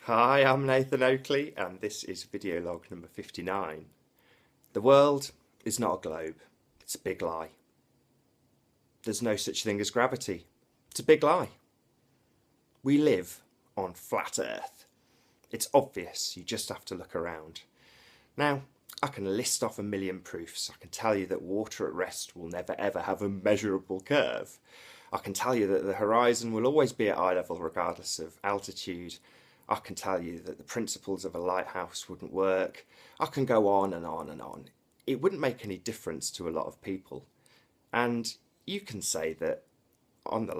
Hi, I'm Nathan Oakley, and this is video log number 59. The world is not a globe, it's a big lie. There's no such thing as gravity, it's a big lie. We live on flat Earth. It's obvious, you just have to look around. Now, I can list off a million proofs. I can tell you that water at rest will never ever have a measurable curve. I can tell you that the horizon will always be at eye level regardless of altitude. I can tell you that the principles of a lighthouse wouldn't work. I can go on and on and on. It wouldn't make any difference to a lot of people. And you can say that on the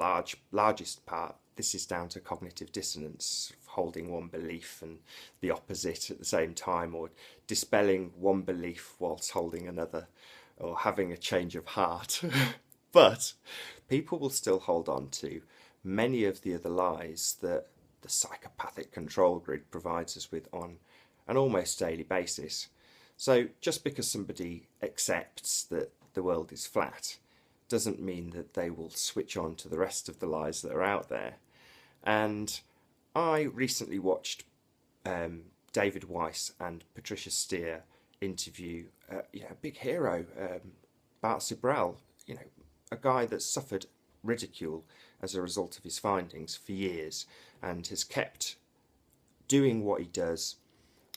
largest part, this is down to cognitive dissonance, holding one belief and the opposite at the same time, or dispelling one belief whilst holding another, or having a change of heart. But people will still hold on to many of the other lies that the psychopathic control grid provides us with on an almost daily basis. So just because somebody accepts that the world is flat doesn't mean that they will switch on to the rest of the lies that are out there. And I recently watched David Weiss and Patricia Steer interview a big hero, Bart Sibrel, a guy that suffered ridicule as a result of his findings for years and has kept doing what he does,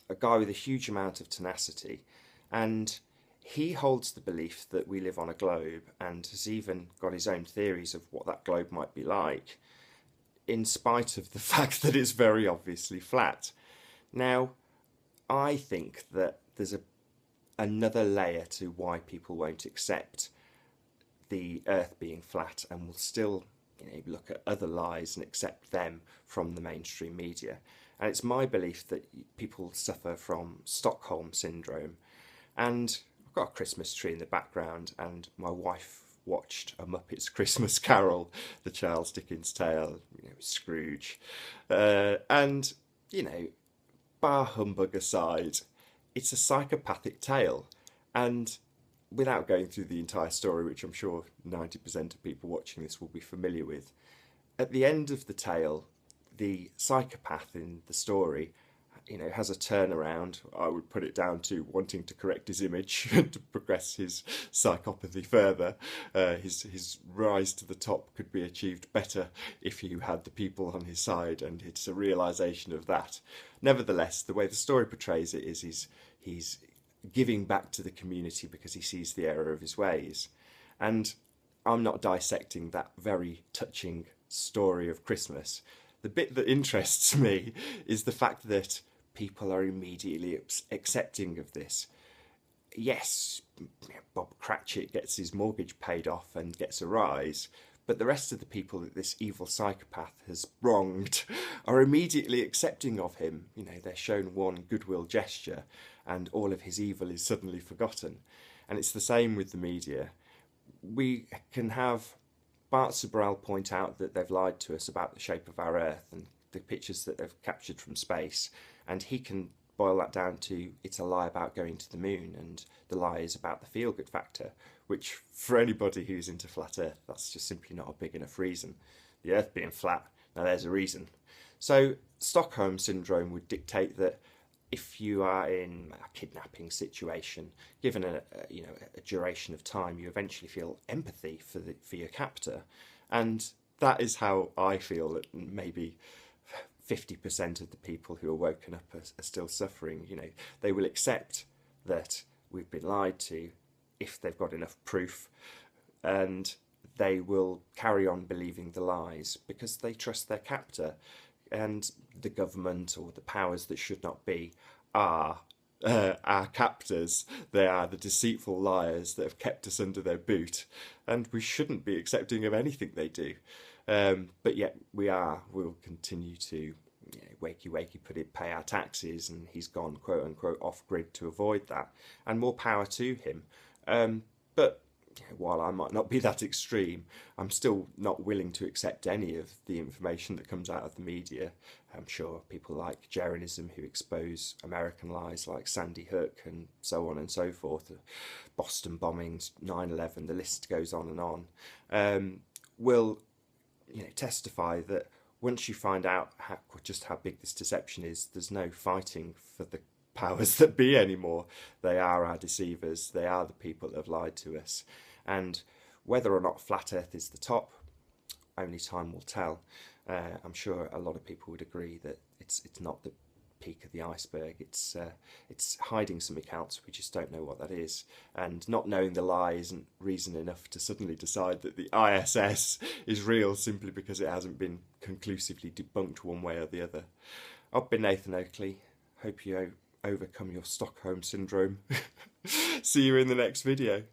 a guy with a huge amount of tenacity. And he holds the belief that we live on a globe and has even got his own theories of what that globe might be like, in spite of the fact that it's very obviously flat. Now, I think that there's another layer to why people won't accept the Earth being flat and will still look at other lies and accept them from the mainstream media. And it's my belief that people suffer from Stockholm syndrome. And I've got a Christmas tree in the background, and my wife watched A Muppet's Christmas Carol, the Charles Dickens tale, Scrooge. And bar humbug aside, it's a psychopathic tale. And without going through the entire story, which I'm sure 90% of people watching this will be familiar with, at the end of the tale, the psychopath in the story, has a turnaround. I would put it down to wanting to correct his image to progress his psychopathy further. His rise to the top could be achieved better if he had the people on his side, and it's a realisation of that. Nevertheless, the way the story portrays it is he's giving back to the community because he sees the error of his ways. And I'm not dissecting that very touching story of Christmas. The bit that interests me is the fact that people are immediately accepting of this. Yes, Bob Cratchit gets his mortgage paid off and gets a rise, but the rest of the people that this evil psychopath has wronged are immediately accepting of him. They're shown one goodwill gesture and all of his evil is suddenly forgotten. And it's the same with the media. We can have Bart Sibrel point out that they've lied to us about the shape of our Earth and the pictures that they've captured from space, and he can boil that down to it's a lie about going to the moon, and the lie is about the feel-good factor, which for anybody who's into flat Earth, that's just simply not a big enough reason. The Earth being flat, now there's a reason. So Stockholm syndrome would dictate that if you are in a kidnapping situation, given a duration of time, you eventually feel empathy for your captor, and that is how I feel that maybe 50% of the people who are woken up are still suffering. They will accept that we've been lied to if they've got enough proof, and they will carry on believing the lies because they trust their captor. And the government or the powers that should not be are our captors. They are the deceitful liars that have kept us under their boot, and we shouldn't be accepting of anything they do. But yet we'll continue to wakey pay our taxes, and he's gone quote unquote off grid to avoid that, and more power to him. But while I might not be that extreme, I'm still not willing to accept any of the information that comes out of the media. I'm sure people like Jeranism, who expose American lies like Sandy Hook and so on and so forth, Boston bombings, 9/11, the list goes on and on, will testify that once you find out just how big this deception is, there's no fighting for the powers that be anymore. They are our deceivers. They are the people that have lied to us. And whether or not flat Earth is the top, only time will tell. I'm sure a lot of people would agree that it's not the peak of the iceberg. It's hiding something else. We just don't know what that is. And not knowing the lie isn't reason enough to suddenly decide that the ISS is real simply because it hasn't been conclusively debunked one way or the other. I've been Nathan Oakley. Hope you overcome your Stockholm syndrome. See you in the next video.